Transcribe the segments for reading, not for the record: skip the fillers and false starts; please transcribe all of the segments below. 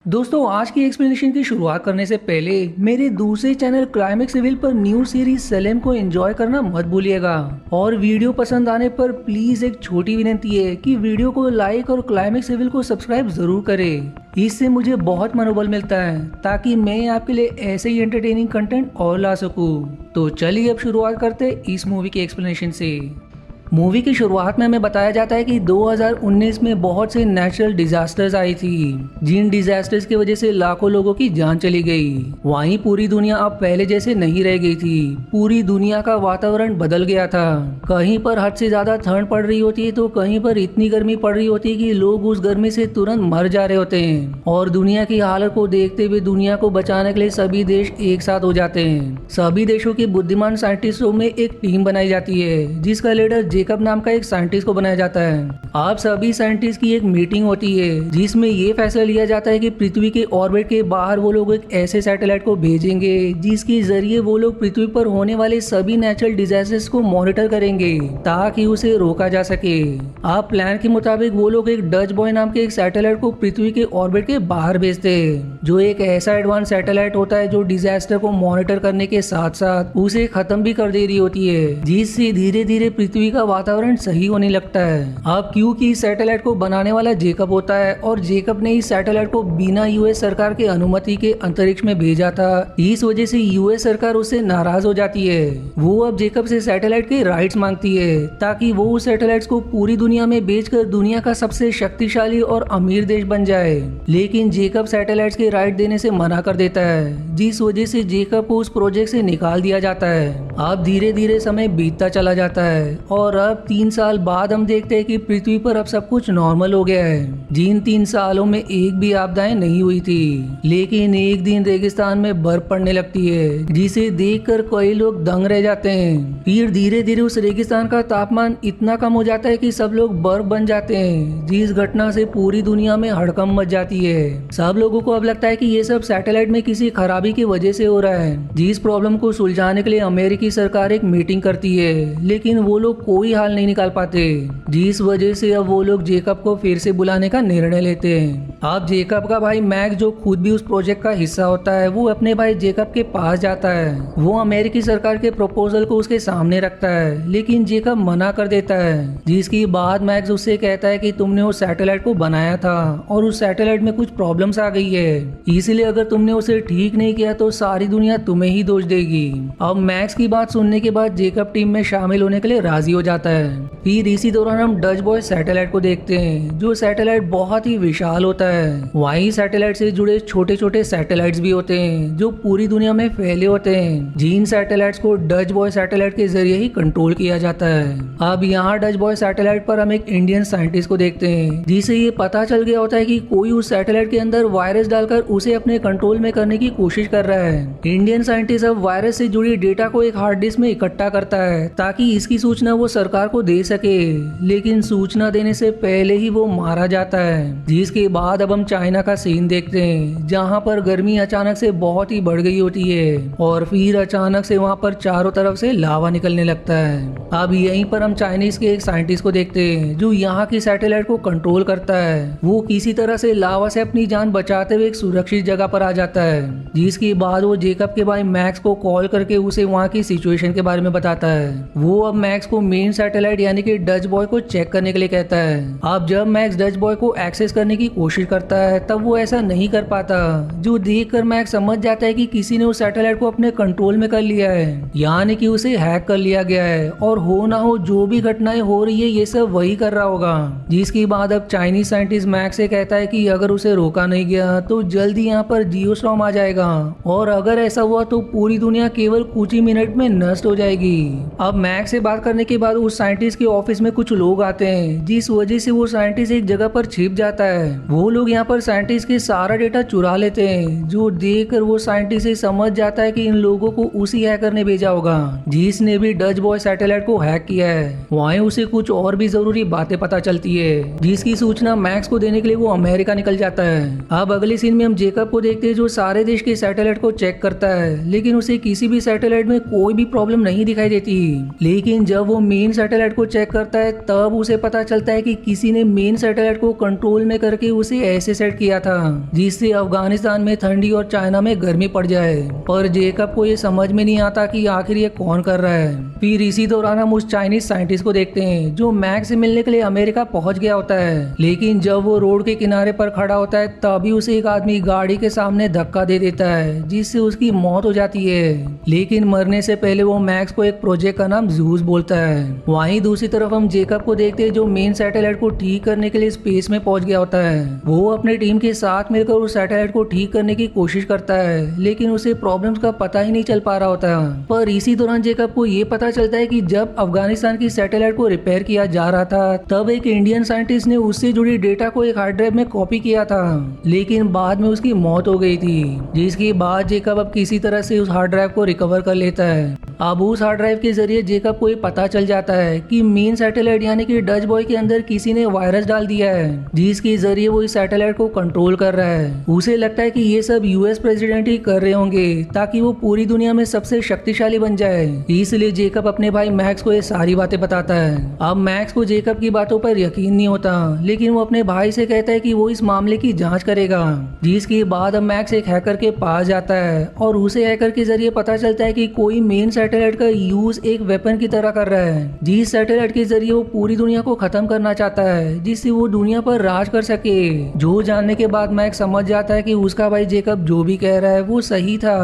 दोस्तों आज की एक्सप्लेनेशन की शुरुआत करने से पहले मेरे दूसरे चैनल क्लाइमेक्स सिविल पर न्यू सीरीज सेलेम को एंजॉय करना मत भूलिएगा और वीडियो पसंद आने पर प्लीज एक छोटी विनती है कि वीडियो को लाइक और क्लाइमेक्स सिविल को सब्सक्राइब जरूर करें। इससे मुझे बहुत मनोबल मिलता है ताकि मैं आपके लिए ऐसे ही एंटरटेनिंग कंटेंट और ला सकूं। तो चलिए अब शुरुआत करते इस मूवी के एक्सप्लेनेशन से। मूवी की शुरुआत में हमें बताया जाता है कि 2019 में बहुत से नेचुरल डिजास्टर्स आई थी, जिन डिजास्टर्स की वजह से लाखों लोगों की जान चली गई। वहीं पूरी दुनिया अब पहले जैसे नहीं रह गई थी। पूरी दुनिया का वातावरण बदल गया था। कहीं पर हद से ज्यादा ठंड पड़ रही होती है तो कहीं पर इतनी गर्मी पड़ रही होती है कि लोग उस गर्मी से तुरंत मर जा रहे होते हैं। और दुनिया की हालत को देखते हुए दुनिया को बचाने के लिए सभी देश एक साथ हो जाते हैं। सभी देशों के बुद्धिमान साइंटिस्टों में एक टीम बनाई जाती है जिसका लीडर जेकब नाम का एक साइंटिस्ट को बनाया जाता है। आप सभी साइंटिस्ट की एक मीटिंग होती है जिसमें ये फैसला लिया जाता है कि पृथ्वी के ऑर्बिट के बाहर वो लोग एक ऐसे सैटेलाइट को भेजेंगे जिसके जरिए वो लोग पृथ्वी पर होने वाले सभी नेचुरल डिजास्टर्स को मॉनिटर करेंगे ताकि उसे रोका जा सके। आप प्लान के मुताबिक वो लोग एक डच बॉय नाम के एक सैटेलाइट को पृथ्वी के ऑर्बिट के बाहर भेजते हैं, जो एक ऐसा एडवांस सैटेलाइट होता है जो डिजास्टर को मॉनिटर करने के साथ साथ उसे खत्म भी कर दे रही होती है, जिससे धीरे धीरे पृथ्वी का वातावरण सही होने लगता है। अब क्योंकि इस सैटेलाइट को बनाने वाला जेकब होता है और जेकब ने इस सैटेलाइट को बिना यूएस सरकार के अनुमति के अंतरिक्ष में भेजा था, इस वजह से यूएस सरकार उससे नाराज हो जाती है। वो अब जेकब से सैटेलाइट के राइट्स मांगती है ताकि वो उस सैटेलाइट को पूरी दुनिया में बेचकर दुनिया का सबसे शक्तिशाली और अमीर देश बन जाए। लेकिन जेकब सैटेलाइट के राइट देने से मना कर देता है, जिस वजह से जेकब को उस प्रोजेक्ट से निकाल दिया जाता है। अब धीरे धीरे समय बीतता चला जाता है और अब 3 साल बाद हम देखते हैं कि पृथ्वी पर अब सब कुछ नॉर्मल हो गया है। जिन 3 सालों में एक भी आपदाएं नहीं हुई थी, लेकिन एक दिन रेगिस्तान में बर्फ पड़ने लगती है जिसे देखकर कई लोग दंग रह जाते हैं। फिर धीरे धीरे उस रेगिस्तान का तापमान इतना कम हो जाता है कि सब लोग बर्फ बन जाते हैं, जिस घटना से पूरी दुनिया में हड़कंप मच जाती है। सब लोगों को अब लगता है कि ये सब सैटेलाइट में किसी खराबी की वजह से हो रहा है। जिस प्रॉब्लम को सुलझाने के लिए अमेरिकी सरकार एक मीटिंग करती है, लेकिन वो लोग कोई हल नहीं निकाल पाते, जिस वजह से अब वो लोग जेकब को फिर से बुलाने का निर्णय लेते हैं। अब जेकब का भाई मैक्स, जो खुद भी उस प्रोजेक्ट का हिस्सा होता है, वो अपने भाई जेकब के पास जाता है। वो अमेरिकी सरकार के प्रपोजल को उसके सामने रखता है, लेकिन जेकब मना कर देता है, जिसकी बाद मैक्स उससे कहता है कि तुमने उस सैटेलाइट को बनाया था और उस सैटेलाइट में कुछ प्रॉब्लम्स आ गई है, इसलिए अगर तुमने उसे ठीक नहीं किया तो सारी दुनिया तुम्हें ही दोष देगी। अब मैक्स की बात सुनने के बाद जेकब टीम में शामिल होने के लिए राजी हो जाता है। फिर इसी दौरान हम डच बॉय सैटेलाइट को देखते हैं, जो सैटेलाइट बहुत ही विशाल होता है। वहीं सैटेलाइट से जुड़े छोटे छोटे सैटेलाइट्स भी होते हैं जो पूरी दुनिया में फैले होते हैं, जिन सैटेलाइट्स को डच बॉय सैटेलाइट के जरिए ही कंट्रोल किया जाता है। अब यहाँ डच बॉय सैटेलाइट पर हम एक इंडियन साइंटिस्ट को देखते हैं, जिसे ये पता चल गया होता है कि कोई उस सैटेलाइट के अंदर वायरस डालकर उसे अपने कंट्रोल में करने की कोशिश कर रहा है। इंडियन साइंटिस्ट अब वायरस से जुड़ी डेटा को एक हार्ड डिस्क में इकट्ठा करता है ताकि इसकी सूचना वो सरकार को दे सके, लेकिन सूचना देने से पहले ही वो मारा जाता है। जिसके बाद अब हम चाइना का सीन देखते हैं, जहाँ पर गर्मी अचानक से बहुत ही बढ़ गई होती है और फिर अचानक से वहाँ पर चारों तरफ से लावा निकलने लगता है। अब यहीं पर हम चाइनीज के एक साइंटिस्ट को देखते हैं जो यहाँ की सैटेलाइट को कंट्रोल करता है। वो किसी तरह से लावा से अपनी जान बचाते हुए एक सुरक्षित जगह पर आ जाता है, जिसके बाद वो जेकब के भाई मैक्स को कॉल करके उसे वहाँ की सिचुएशन के बारे में बताता है। वो अब मैक्स को मेन सैटेलाइट यानी कि डच बॉय को चेक करने के लिए कहता है। अब जब मैक्स डच बॉय को एक्सेस करने की कोशिश करता है तब वो ऐसा नहीं कर पाता, जो देखकर मैक्स समझ जाता है कि किसी ने उस सैटेलाइट को अपने कंट्रोल में कर लिया है, यानी कि उसे हैक कर लिया गया है और हो ना हो जो भी घटनाएं हो रही है ये सब वही कर रहा होगा। जिसके बाद अब चाइनीज साइंटिस्ट मैक्स से कहता है कि अगर उसे रोका नहीं गया तो जल्दी यहाँ पर जियोस्टॉर्म आ जाएगा और अगर ऐसा हुआ तो पूरी दुनिया केवल कुछ ही मिनट में नष्ट हो जाएगी। अब मैक्स से बात करने के बाद उस साइंटिस्ट के ऑफिस में कुछ लोग आते हैं, जिस वजह से वो साइंटिस्ट एक जगह पर छिप जाता है। वो लोग यहाँ पर साइंटिस्ट के सारा डेटा चुरा लेते हैं, जो देखकर वो साइंटिस्ट से समझ जाता है कि इन लोगों को उसी हैकर ने भेजा होगा जिसने भी डच बॉय सैटेलाइट को हैक किया है। वहीं उसे कुछ और भी जरूरी बातें पता चलती है, जिसकी सूचना मैक्स को देने के लिए वो अमेरिका निकल जाता है। अब अगले सीन में हम जेकब को देखते हैं जो सारे देश के सैटेलाइट को चेक करता है, लेकिन उसे किसी भी सैटेलाइट में कोई भी प्रॉब्लम नहीं दिखाई देती। लेकिन जब वो मेन मेन सैटेलाइट को चेक करता है तब उसे पता चलता है कि किसी ने मेन सैटेलाइट को कंट्रोल में करके उसे ऐसे सेट किया था जिससे अफगानिस्तान में ठंडी और चाइना में गर्मी पड़ जाए। पर जेकब को ये समझ में नहीं आता कि आखिर ये कौन कर रहा है। फिर इसी दौरान हम उस चाइनीज साइंटिस्ट को देखते हैं जो मैक्स से मिलने के लिए अमेरिका पहुंच गया होता है, लेकिन जब वो रोड के किनारे पर खड़ा होता है तभी उसे एक आदमी गाड़ी के सामने धक्का दे देता है जिससे उसकी मौत हो जाती है। लेकिन मरने से पहले वो मैक्स को एक प्रोजेक्ट का नाम ज़ूस बोलता है। वहीं दूसरी तरफ हम जेकब को देखते हैं जो मेन सैटेलाइट को ठीक करने के लिए स्पेस में पहुंच गया होता है। वो अपने टीम के साथ मिलकर उस सैटेलाइट को ठीक करने की कोशिश करता है, लेकिन उसे प्रॉब्लम्स का पता ही नहीं चल पा रहा होता। पर इसी दौरान जेकब को ये पता चलता है कि जब अफगानिस्तान की सैटेलाइट को रिपेयर किया जा रहा था तब एक इंडियन साइंटिस्ट ने उससे जुड़ी डेटा को एक हार्ड ड्राइव में कॉपी किया था, लेकिन बाद में उसकी मौत हो गई थी। जिसके बाद जेकब अब किसी तरह से उस हार्ड ड्राइव को रिकवर कर लेता है। अब उस हार्ड ड्राइव के जरिए जेकब को ये पता चल जाता है कि मेन सैटेलाइट यानी कि डच बॉय के अंदर किसी ने वायरस डाल दिया है जिसके जरिए वो इस सैटेलाइट को कंट्रोल कर रहा है। उसे लगता है कि ये सब यूएस प्रेसिडेंट ही कर रहे होंगे ताकि वो पूरी दुनिया में सबसे शक्तिशाली बन जाए। इसलिए जेकब अपने भाई मैक्स को ये सारी बातें बताता है। अब मैक्स को जेकब की बातों पर यकीन नहीं होता, लेकिन वो अपने भाई से कहता है कि वो इस मामले की जांच करेगा। जिसके बाद अब मैक्स एक हैकर के पास जाता है और उसे हैकर के जरिए पता चलता है कि कोई मेन सैटेलाइट का यूज एक वेपन की तरह कर रहा है, जिस सैटेलाइट के जरिए वो पूरी दुनिया को खत्म करना चाहता है जिससे वो दुनिया पर राज कर सके। जो जानने के बाद मैक्स समझ जाता है कि उसका भाई जेकब जो भी कह रहा है वो सही था।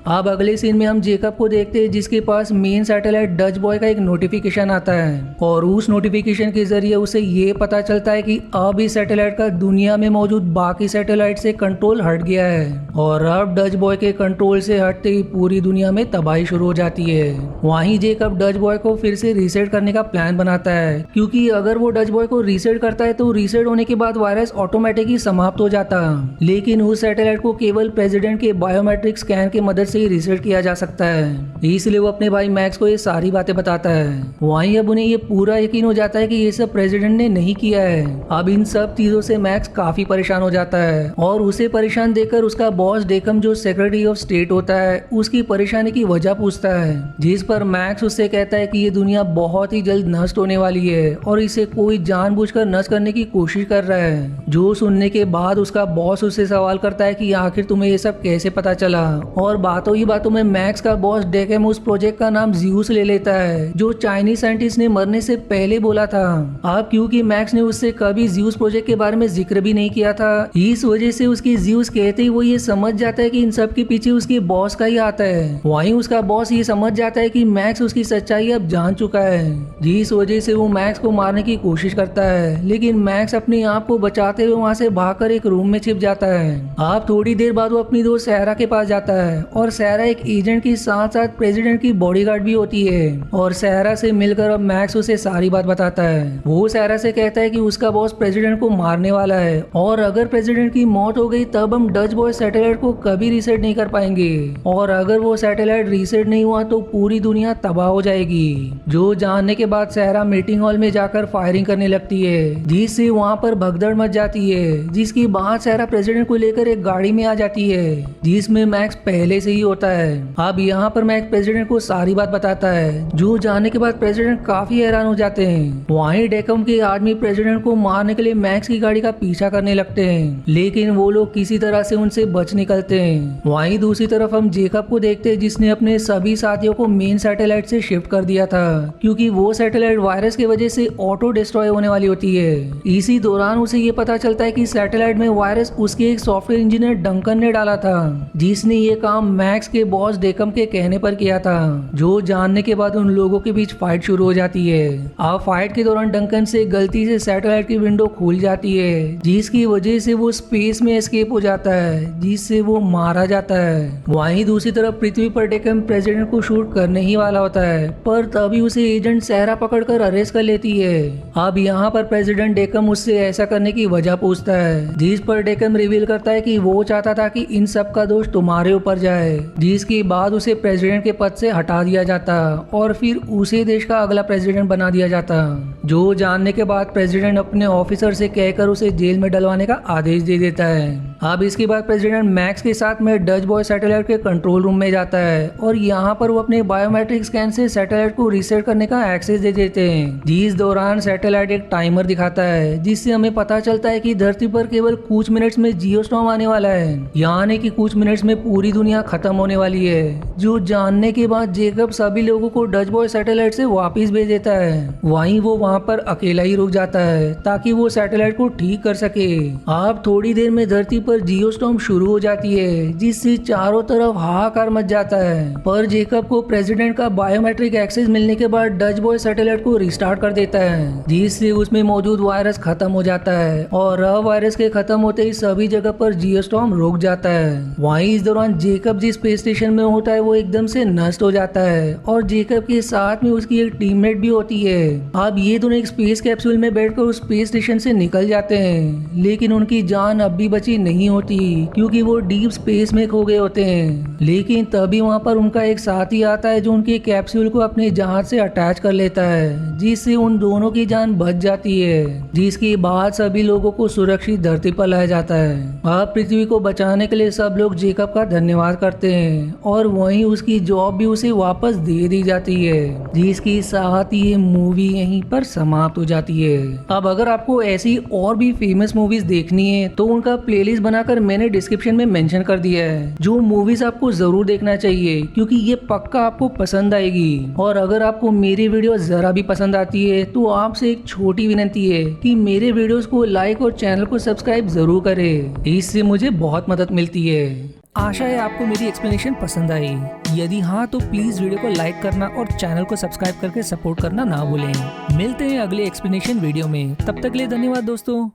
अब अगले सीन में हम जेकब को देखते हैं जिसके पास मेन सैटेलाइट डच बॉय का एक नोटिफिकेशन आता है और उस नोटिफिकेशन के जरिए उसे ये पता चलता है कि अब इस सैटेलाइट का दुनिया में मौजूद बाकी सैटेलाइट से कंट्रोल हट गया है और अब डच बॉय के कंट्रोल से हटते ही पूरी दुनिया में तबाही शुरू हो जाती है। वहीं जेकब डच बॉय को फिर से रीसेट करने का प्लान बनाता है, क्योंकि अगर वो डच बॉय को रीसेट करता है तो रीसेट होने के बाद वायरस ऑटोमेटिकली समाप्त हो जाता, लेकिन उस सैटेलाइट को केवल प्रेसिडेंट के बायोमेट्रिक स्कैन की मदद से ही रीसेट किया जा सकता है। इसलिए वो अपने भाई मैक्स को ये सारी बातें बताता है। वहीं अब उन्हें ये पूरा यकीन हो जाता है कि ये सब प्रेसिडेंट ने नहीं किया है। अब इन सब चीजों से मैक्स काफी परेशान हो जाता है और उसे परेशान देखकर उसका बॉस डेकम जो सेक्रेटरी ऑफ स्टेट होता है उसकी परेशानी की वजह पूछता है, जिस पर मैक्स उससे कहता है कि ये दुनिया बहुत ही जल्द नष्ट होने वाली है और इसे कोई जानबूझकर नष्ट करने की कोशिश कर रहा है। जो सुनने के बाद उसका बॉस उससे सवाल करता है कि आखिर तुम्हें ये सब कैसे पता चला, और बातों ही बातों में मैक्स का बॉस डेकम उस प्रोजेक्ट का नाम ज़्यूस ले लेता है जो चाइनीज साइंटिस्ट ने मरने से पहले बोला था। अब क्योंकि मैक्स ने उससे कभी ज़्यूस प्रोजेक्ट के बारे में जिक्र भी नहीं किया था, इस वजह से उसकी ज़्यूस कहते ही वो ये समझ जाता है कि इन सब के पीछे उसके बॉस का ही आता है। वहीं उसका बॉस ये समझ जाता है कि मैक्स उसकी सच्चाई अब जान चुका है, जिस वजह से वो मैक्स को मारने की कोशिश करता है, लेकिन मैक्स अपने आप को बचाते हुए वहाँ से भागकर एक रूम में छिप जाता है। अब थोड़ी देर बाद वो अपनी दोस्त सहरा के पास जाता है और सहरा एक एजेंट के साथ साथ प्रेसिडेंट की बॉडीगार्ड भी होती है और सहरा से मिलकर अब मैक्स उसे सारी बात बताता है। वो सहरा से कहता है कि उसका बॉस प्रेसिडेंट को मारने वाला है और अगर प्रेसिडेंट की मौत हो गई तब हम डच बॉय सैटेलाइट को कभी रीसेट नहीं कर पाएंगे और अगर वो सैटेलाइट रीसेट नहीं हुआ तो पूरी दुनिया तबाह हो जाएगी। जो जानने के बाद सहरा मीटिंग हॉल में जाकर फायरिंग करने लगती है, जिससे वहाँ पर भगदड़ मच जाती है, जिसकी बाद सहरा प्रेसिडेंट को लेकर एक गाड़ी में आ जाती है जिसमें मैक्स पहले से ही होता है। अब यहाँ पर मैक्स प्रेसिडेंट को सारी बात बताता है, जो जानने के बाद प्रेसिडेंट काफी हैरान हो जाते हैं। वहीं डेकम के आदमी प्रेसिडेंट को मारने के लिए मैक्स की गाड़ी का पीछा करने लगते हैं, लेकिन वो लोग किसी तरह से उनसे बच निकलते हैं। वहीं दूसरी तरफ हम जेकब को देखते हैं जिसने अपने सभी साथियों को मेन सैटेलाइट से शिफ्ट कर दिया था, क्योंकि वो सैटेलाइट वायरस की वजह से ऑटो डिस्ट्रॉय होने वाली होती है। इसी दौरान उसे ये पता चलता है कि सैटेलाइट में वायरस उसके एक सॉफ्टवेयर इंजीनियर डंकन ने डाला था, जिसने ये काम मैक्स के बॉस डेकम के कहने पर किया था। जो जानने के बाद उन लोगों के बीच फाइट शुरू हो जाती है। अब फाइट के दौरान डंकन से गलती से सैटेलाइट की विंडो खुल जाती है, जिसकी वजह से वो स्पेस में एस्केप हो जाता है, जिससे वो मारा जाता है। वहीं दूसरी तरफ पृथ्वी पर डेकम प्रेसिडेंट को शूट करने ही वाला होता है, पर तभी उसे एजेंट सहरा पकड़कर अरेस्ट कर लेती है। अब यहाँ पर प्रेसिडेंट डेकम उससे ऐसा करने की वजह पूछता है, जिस पर डेकम रिवील करता है कि वो चाहता था कि इन सब का दोष तुम्हारे ऊपर जाए, जिसके बाद उसे प्रेसिडेंट के पद से हटा दिया जाता और फिर उसे देश का अगला प्रेसिडेंट बना दिया जाता। जो जानने के बाद प्रेसिडेंट अपने ऑफिसर से कहकर उसे जेल में डलवाने का आदेश दे देता है। अब इसके बाद प्रेसिडेंट मैक्स के साथ में डच बॉय सैटेलाइट के कंट्रोल रूम में जाता है और यहाँ पर वो अपने बायोमेट्रिक स्कैन से सैटेलाइट को रीसेट करने का एक्सेस दे देते हैं, जिस दौरान सैटेलाइट एक टाइमर दिखाता है जिससे हमें पता चलता है कि धरती पर केवल कुछ मिनट्स में जियोस्टॉर्म आने वाला है, यानी कि कुछ मिनट्स में पूरी दुनिया खत्म होने वाली है। जो जानने के बाद जेकब सभी लोगों को डच बॉय सैटेलाइट से वापस भेज देता है। वहीं वो वहां पर अकेला ही रुक जाता है ताकि वो सैटेलाइट को ठीक कर सके। अब थोड़ी देर में धरती पर जियोस्टॉर्म शुरू हो जाती है, जिससे चारों तरफ हाहाकार मच जाता है। पर जेकब को प्रेसिडेंट का बायोमेट्रिक एक्सेस मिलने के बाद डच बॉय सैटेलाइट को रिस्टार्ट कर देता है, जिससे उसमें मौजूद वायरस खत्म हो जाता है और अब वायरस के खत्म होते ही सभी जगह पर जियोस्टॉर्म रुक जाता है। वहीं इस दौरान जेकब जिस स्पेस स्टेशन में होता है वो एकदम से नष्ट हो जाता है और जेकब के साथ में उसकी एक टीममेट भी होती है। अब ये दोनों एक स्पेस कैप्सूल में बैठकर उस स्पेस स्टेशन से निकल जाते हैं, लेकिन उनकी जान अब भी बची नहीं होती क्योंकि वो डीप स्पेस में खो गए होते हैं। लेकिन तभी वहाँ पर उनका एक साथी आता है जो उनके कैप्सूल को अपने जहाज से अटैच कर लेता है, जिससे उन दोनों की जान बच जाती है। जिसके बाद सभी लोगों को सुरक्षित धरती पर लाया जाता है। अब पृथ्वी को बचाने के लिए सब लोग जेकब का धन्यवाद करते हैं और वहीं उसकी जॉब भी उसे वापस दे दी जाती है, जिसके साथ ये मूवी यहीं पर समाप्त हो जाती है। अब अगर आपको ऐसी और भी फेमस मूवीज देखनी है तो उनका प्लेलिस्ट बनाकर मैंने डिस्क्रिप्शन में मेंशन कर दिया है, जो मूवीज आपको जरूर देखना चाहिए क्योंकि ये पक्का आपको पसंद आएगी। और अगर आपको मेरी वीडियो जरा भी पसंद आती है तो आपसे एक छोटी विनती है कि मेरे वीडियोस को लाइक और चैनल को सब्सक्राइब जरूर करें, इससे मुझे बहुत मदद मिलती है। आशा है आपको मेरी एक्सप्लेनेशन पसंद आई। यदि हाँ तो प्लीज वीडियो को लाइक करना और चैनल को सब्सक्राइब करके सपोर्ट करना ना भूलें। मिलते हैं अगले एक्सप्लेनेशन वीडियो में, तब तक के लिए धन्यवाद दोस्तों।